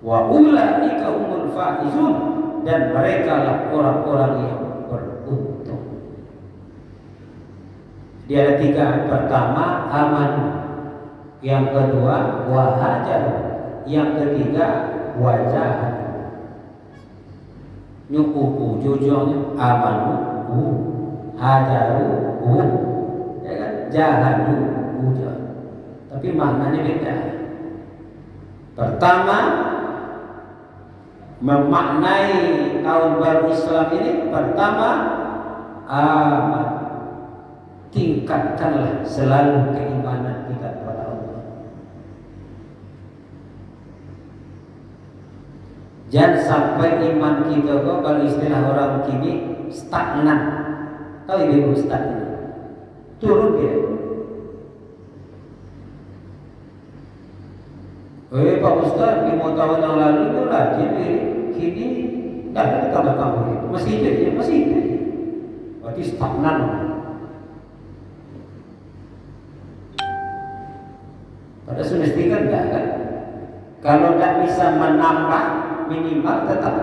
Wa ulaika humul faizun, dan mereka lah orang-orang yang beruntung. Dia ada tiga. Pertama, aman. Yang kedua, wahajar. Yang ketiga, wajah. Nyukuku jujurnya amanu hajaru ya kan, jahadu ujar. Tapi maknanya beda. Pertama, memaknai tahun baru Islam ini, pertama, aman. Tingkatkanlah selalu keimanan kita kepada Allah. Jangan sampai iman kita kok, kalau istilah orang kini, stagnan. Tahu ibu stagnan? Turun dia. Pak Ustaz, 5 tahun yang lalu itu rajin, kini tidak ada tambah-tambah itu. Masih hidup ya, masih hidup. Berarti stagnan. Pada semestinya enggak kan? Kalau tidak bisa menambah, minimal tetap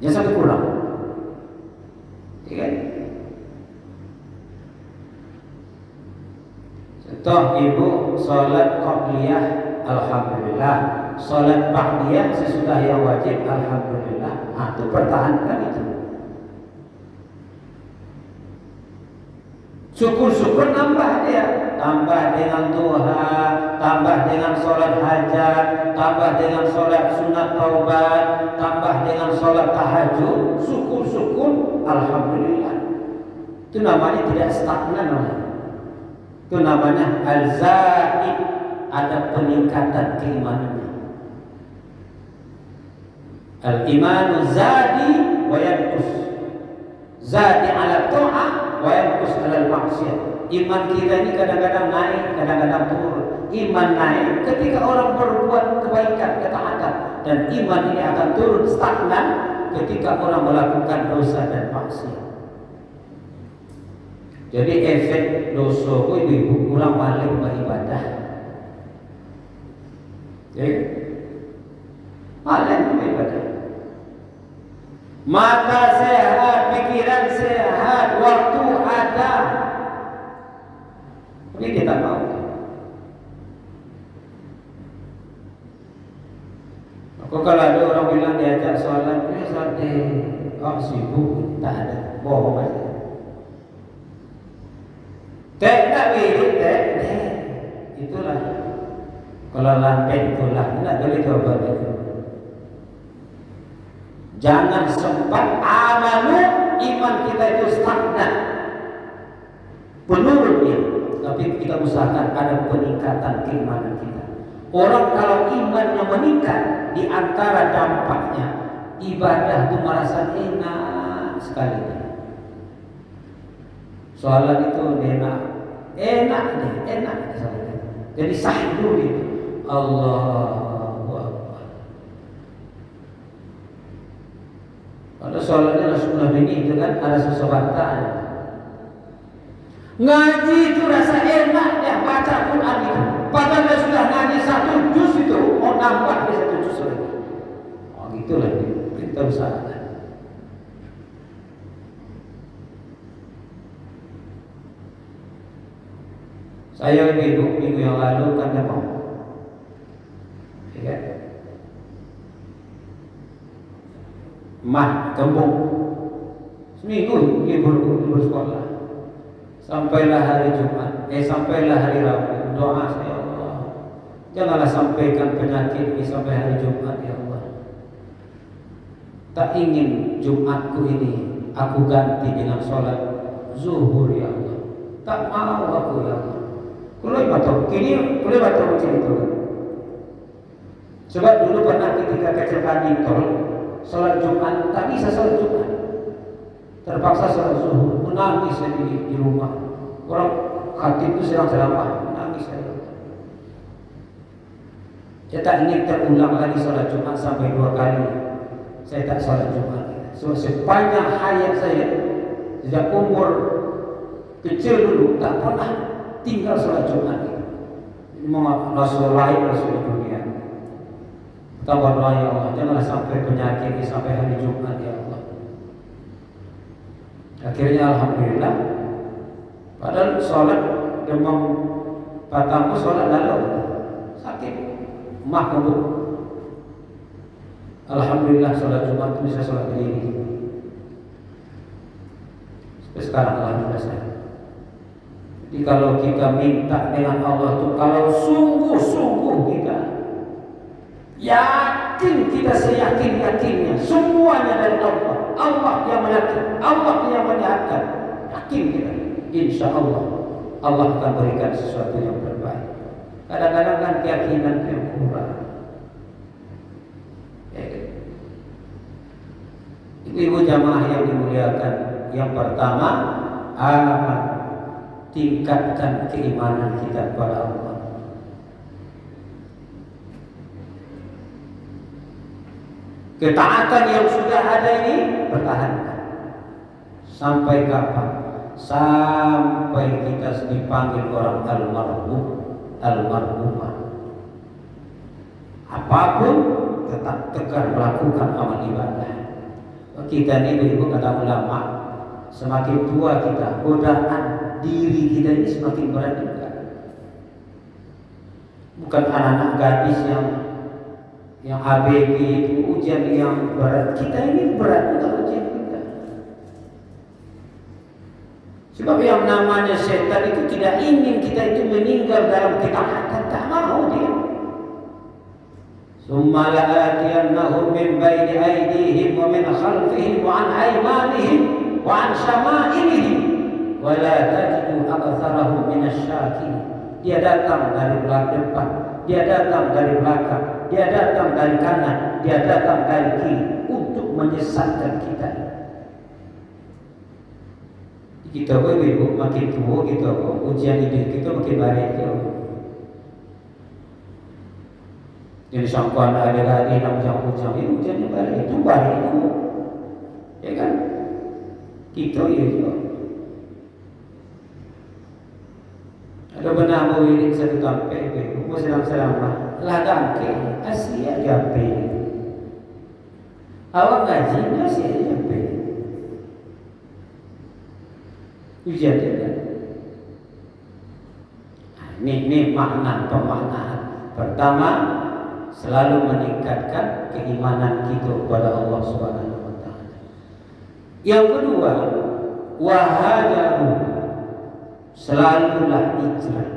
jangan sampai kurang, ya kan? Contoh ibu sholat qabliyah, alhamdulillah. Sholat ba'diyah sesudah yang wajib, alhamdulillah. Nah, itu pertahankan itu. Syukur-syukur nambah dia, tambah dengan duha, tambah dengan sholat hajat, tambah dengan sholat sunat taubat, tambah dengan sholat tahajud. Syukur-syukur, alhamdulillah. Itu namanya tidak stagnan. Itu namanya al-zaid, ada peningkatan keimanannya. Al-imanu zadi wa yanqus, zadi ala ta'ah wa yanqus ala al-maksiyah. Iman kita ini kadang-kadang naik, kadang-kadang turun. Iman naik ketika orang berbuat kebaikan, ketaatan, dan iman ini akan turun stagnan ketika orang melakukan dosa dan maksiat. Jadi efek dosa itu ibu kurang balik beribadah. Jadi balik beribadah. Mata sehat, pikiran sehat, waktu ada. Ini kita mau. Aku kalau ada orang bilang diajak sholat, ya sholat sibuk, tak ada, bohong aja. Tak wirid, itulah. Kalau lantai itulah, tidak boleh coba itu. Jangan sempat amanu, iman kita itu stagnan, menurun dia. Tapi kita usahakan ada peningkatan keimanan kita. Orang kalau imannya meningkat, di antara dampaknya ibadah itu merasa enak sekali. Sholat itu enak nih. Jadi sahdu gitu. Allahu Akbar. Kalau sholatnya Rasulullah ini itu kan ada sesuatu. Ngaji itu rasa enak ya, baca Quran itu. Padahal dia sudah ngaji 1 juz itu, mau nambah dia 1 juz lagi. Oh gitulah kita usahakan. Saya minggu yang lalu kan demam, ya, mah kembung, seminggu libur sekolah. Sampailah hari Jumat, sampailah hari Rabu, doa saya Allah, janganlah sampaikan penyakit ini sampai hari Jumat ya Allah. Tak ingin Jumatku ini aku ganti dengan sholat zuhur ya Allah. Tak mau aku ya Allah. Kulai batok, kini kulai batok macam itu. Coba dulu pernah ketika kecelakaan di tol, sholat Jumat, tak bisa sholat Jumat, terpaksa sholat zuhur, menangis di rumah. Orang khatib itu sedang ceramah, menangis saya. Saya tak ingin terulang lagi sholat Jumat sampai 2 kali. Saya tak sholat Jumat. Sepanjang hayat saya, sejak umur kecil dulu, tak pernah tinggal sholat Jumat. Rasul lain, Rasul dunia. Tawarlah ya Allah, janganlah sampai penyakit ini sampai hari Jumat ya Allah. Akhirnya alhamdulillah, padahal sholat demam patahku, sholat lalu sakit, mah kabut. Alhamdulillah sholat Jumat itu bisa sholat berdiri. Sampai sekarang alhamdulillah saya. Jadi kalau kita minta dengan Allah itu, kalau sungguh-sungguh kita yakin, kita seyakin-yakinnya semuanya dari Allah. Allah yang meyakinkan, Allah yang menyehatkan. Yakin kita, insya Allah Allah akan berikan sesuatu yang terbaik. Kadang-kadang kan keyakinan yang kurang. Ibu jamaah yang dimuliakan, yang pertama, aman, tingkatkan keimanan kita kepada Allah. Ketaatan yang sudah ada ini pertahankan. Sampai kapan? Sampai kita dipanggil orang almarhumah. Apapun tetap tegar melakukan amal ibadah. Kita ini ibu kata ulama, semakin tua kita, godaan diri kita ini semakin berat juga. Bukan anak-anak gadis yang ABG itu ujian yang berat. Kita ini berat juga ujian kita. Sebab yang namanya setan itu tidak ingin kita itu meninggal dalam ketaatan, tak mau dia. Summa la'atiyannahum min baini aydihim wa min khalfihim wa an aymanihim wa an syama'ilihim wa la tajidu aktsarahum minasyakirin. Dia datang dari belakang depan, dia datang dari belakang, dia datang dari kanan, dia datang dari kiri untuk menyesatkan kita. Kita ibu makin tua kita ujian hidup kita makin baik jauh. Jadi sangkuan ada lagi yang ujang-ujang ini ujiannya baik itu baik itu, ya kan? Kita ya juga. Ada benar mau ini satu tampe, mau sedang-sedang ladang ke Asia jampe. Awak ngaji Asia jampe. Ujian dia kan. Ini makna pemaknaan. Pertama, selalu meningkatkan keimanan kita kepada Allah Subhanahu wa taala. Yang kedua, wahajaru, selalulah hijrah.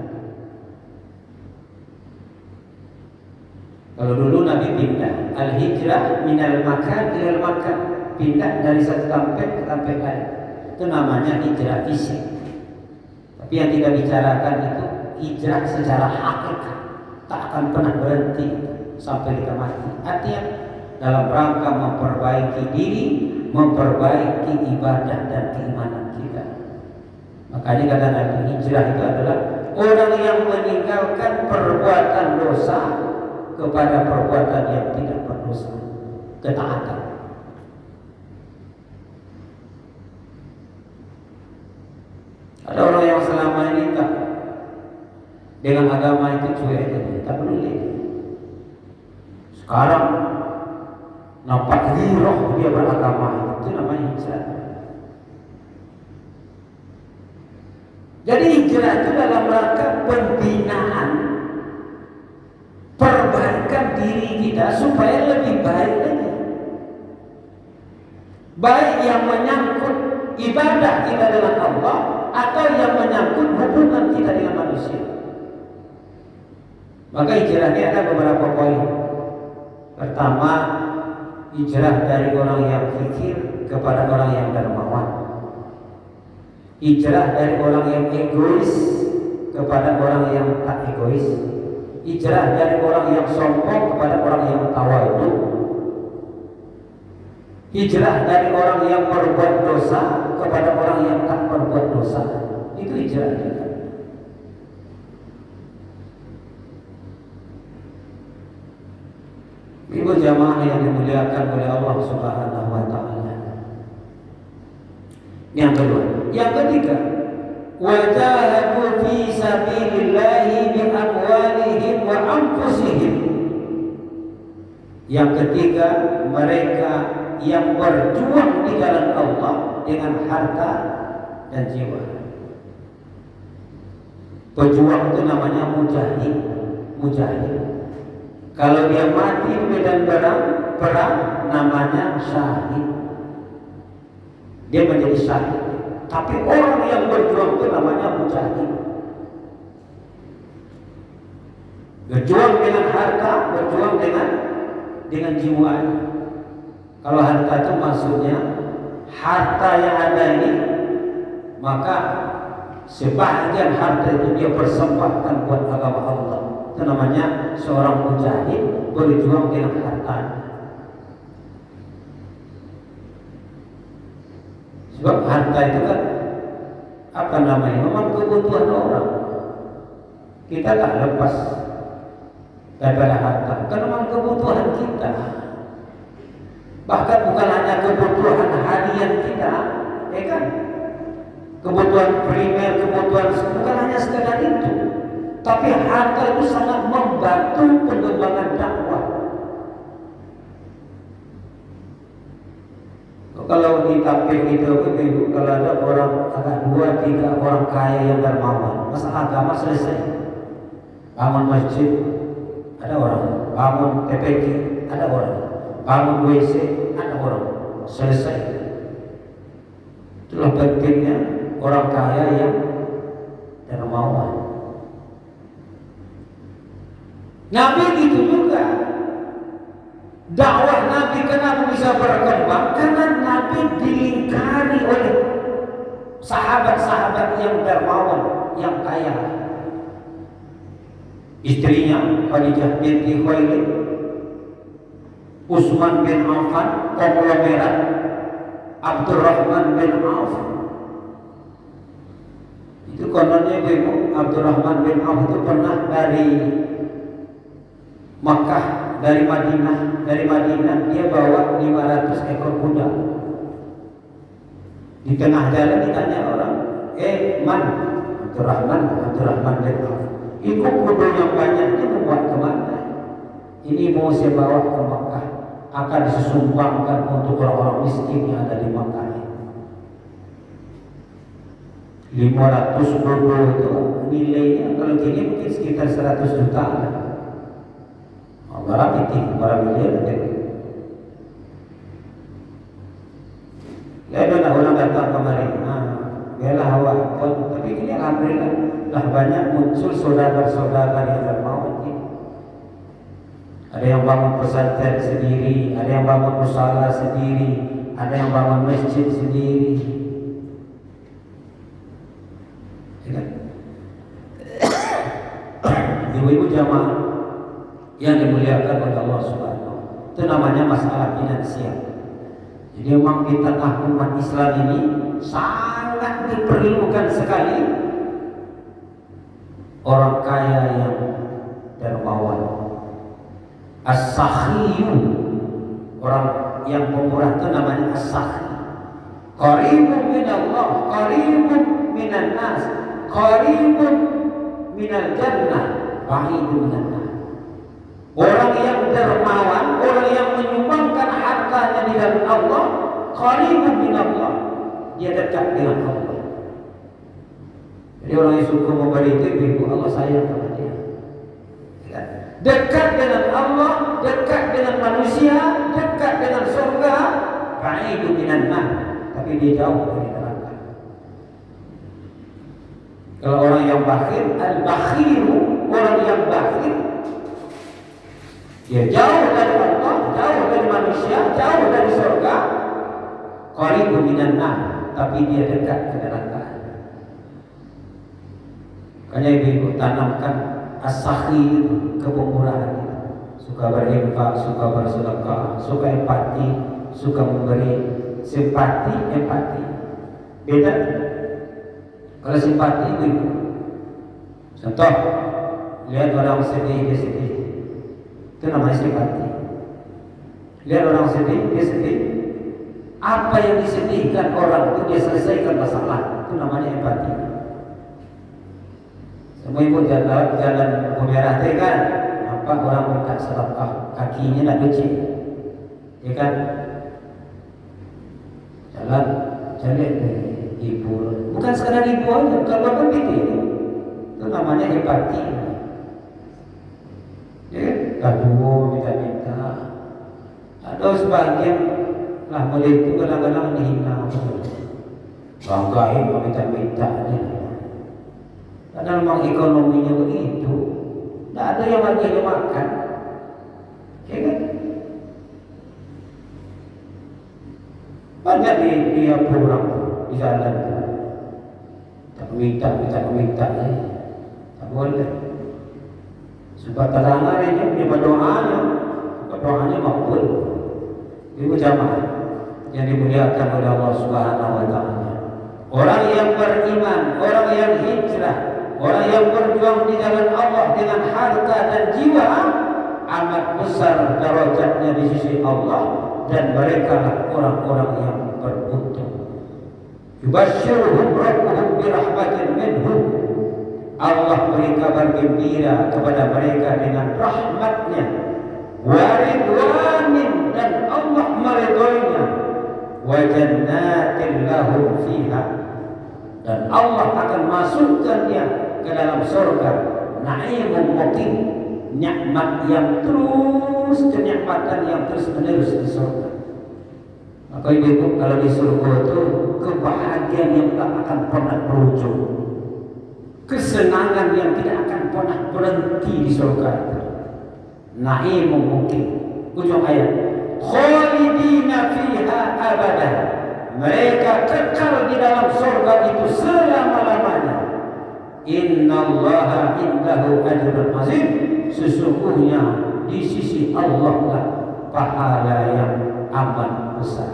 Kalau dulu Nabi pindah, al-hijrah minal makan ilal makan, pindah dari satu tempat ke tempat lain. Itu namanya hijrah fisik. Tapi yang kita bicarakan itu hijrah secara hakikat, tak akan pernah berhenti sampai kita mati. Artinya dalam rangka memperbaiki diri, memperbaiki ibadah dan keimanan kita. Makanya kata Nabi, hijrah itu adalah orang yang meninggalkan perbuatan dosa kepada perbuatan yang tidak berdosa, ketaatan. Ada orang yang selama ini tak dengan agama itu cuek aja, tak peduli. Sekarang nampak giroh dia beragama, itu namanya hijrah. Jadi hijrah itu dalam rangka pembinaan, perbaikan diri kita supaya lebih baik lagi. Baik yang menyangkut ibadah kita dengan Allah atau yang menyangkut hubungan kita dengan manusia. Maka hijrah ini ada beberapa poin. Pertama, hijrah dari orang yang fikir kepada orang yang dermawan. Hijrah dari orang yang egois kepada orang yang tak egois. Hijrah dari orang yang sombong kepada orang yang tawadhu. Hijrah dari orang yang berbuat dosa kepada orang yang tak berbuat dosa. Itu hijrah juga. Ibu jamaah yang dimuliakan oleh Allah Subhanahu wa taala. Yang kedua, yang ketiga, wajahadu fi sabilillahi bi amwalihim wa anfusihim. Yang ketiga, mereka yang berjuang di jalan Allah dengan harta dan jiwa. Pejuang itu namanya mujahid. Kalau dia mati di medan perang namanya syahid. Dia menjadi syahid. Tapi orang yang berjuang itu namanya mujahid. Berjuang dengan harta, berjuang dengan jiwa. Kalau harta itu maksudnya harta yang ada ini, maka sebahagian harta itu dia persembahkan buat agama Allah. Itu namanya seorang mujahid berjuang dengan harta. Sebab harta itu kan apa namanya? Memang kebutuhan orang. Kita tak lepas daripada harta. Kan memang kebutuhan kita. Bahkan bukan hanya kebutuhan harian kita, ya kan? Kebutuhan primer, kebutuhan bukan hanya sekadar itu. Tapi harta itu sangat membantu pengembangan dakwah. Kalau di kampung itu, kalau ada orang agak 2-3 orang kaya yang dermawan, masalah agama selesai. Bangun masjid, ada orang. Bangun TPK, ada orang. Bangun WC, ada orang. Selesai. Itulah pentingnya orang kaya yang dermawan. Nabi gitu juga. Dakwah Nabi kenapa bisa berkembang? Karena Nabi dilingkari oleh sahabat-sahabat yang dermawan, yang kaya. Istrinya Khadijah binti Khuwailid, Utsman bin Affan, konglomerat, Abdurrahman bin Auf. Itu kononnya Ibu Abdurrahman bin Auf itu pernah dari Makkah, dari Madinah dia bawa 500 ekor kuda. Di tengah jalan ditanya orang, man? Abdurrahman bin Auf. Ikut kuda yang banyak ini membuat kemana? Ini mau saya bawa ke Makkah, akan disumbangkan untuk orang-orang miskin yang ada di Makkah. 500 kuda itu nilainya kalau gini mungkin sekitar 100 juta. Barang miliar. Ya ada orang datang kemarin, belah awak pun, tapi ini alhamdulillah lah banyak muncul saudara-saudara yang dermawan ini. Ada yang bangun pesantren sendiri, ada yang bangun musala sendiri, ada yang bangun masjid sendiri. Ibu-ibu jamaah yang dimuliakan oleh Allah Subhanahu. Itu namanya masalah finansial. Jadi memang di tengah umat Islam ini sangat diperlukan sekali orang kaya yang dermawan. As-sakhiyu, orang yang pemurah itu namanya as-sakhi. Qaribun minallah, qaribun minan nas, qaribun minal jannah, ba'idun minan nas. Orang yang dermawan, orang yang menyumbangkan hartanya di dalam Allah, qaribun minallah, dia dekat dengan Allah. Jadi orang yang suka memberi itu, ibu Allah sayang kepada dia. Dekat dengan Allah, dekat dengan manusia, dekat dengan surga, ba'idun minan nar, tapi dia jauh dari neraka. Kalau orang yang bakhil, al-bakhiru, orang yang bakhil, dia jauh dari Allah, jauh dari manusia, jauh dari surga, qaribun minan nar, tapi dia dekat ke neraka. Makanya ibu-ibu tanamkan as-sakhi, kepemurahan, suka berinfak, suka bersedekah, suka empati, suka memberi. Simpati, empati beda. Kalau simpati itu, contoh, lihat orang sedih, dia sedih, itu namanya simpati. Lihat orang sedih, dia sedih, apa yang disedihkan orang itu dia selesaikan masalah, itu namanya empati. Semua ibu jalan merah teh kan, nampak orang minta sedekah, kakinya nak becek, ya kan? Jalan ibu, bukan sekadar ibu aja, kalau kan itu namanya empati. Ya, kadu minta. Ada sebagian lah model itu kadang-kadang dihina, banggain minta. Karena memang ekonominya begitu, tidak ada yang lagi makan, ya kan? Banyak di orang di jalan, tak minta, tak boleh. Sebab terangkan ini doanya makbul. Ibu jamaah yang dimuliakan oleh Allah Subhanahu Wa Taala. Orang yang beriman, orang yang hijrah, orang yang berjuang di jalan Allah dengan harta dan jiwa, amat besar darajatnya di sisi Allah, dan mereka lah orang-orang yang beruntung. Yubashshiruhum rabbuhum birahmatin minhu. Allah beri kabar gembira kepada mereka dengan rahmatnya, wa ridwanin, dan Allah meridhoinya, wa jannatin lahum fiha, dan Allah akan masukkannya ke dalam surga, na'imun muqim, nikmat yang terus, kenikmatan yang terus menerus di surga. Maka ibu, kalau di surga itu kebahagiaan yang tak akan pernah berujung, kesenangan yang tidak akan pernah berhenti di surga itu. Na'imun muqim, ujung ayat, khalidina fiha abadan, mereka kekal di dalam surga itu selama-lamanya. Innallaha indahu ajrun azim, sesungguhnya di sisi Allah lah pahala yang amat besar.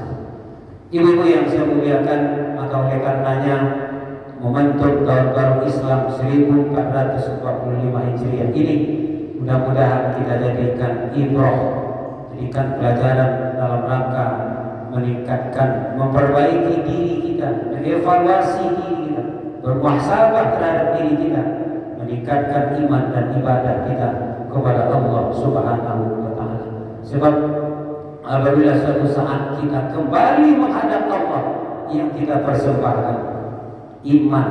Ibu-ibu yang saya muliakan, maka oleh karenanya momentum tahun baru Islam 1445 Hijriah ini mudah-mudahan kita jadikan ibrah, jadikan pelajaran dalam rangka meningkatkan, memperbaiki diri kita, mengevaluasi diri kita, bermuhasabah terhadap diri kita, meningkatkan iman dan ibadah kita kepada Allah Subhanahu wa Ta'ala. Sebab apabila suatu saat kita kembali menghadap Allah, yang kita persembahkan iman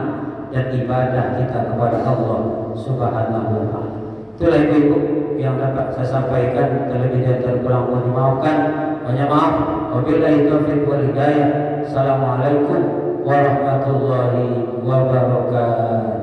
dan ibadah kita kepada Allah Subhanahu wa Ta'ala. Itulah ibu-ibu yang dapat saya sampaikan, terlebih dan terkurang mohon dimaafkan. Banyak maaf. Wabillahi taufiq wal hidayah. Assalamualaikum warahmatullahi wabarakatuh.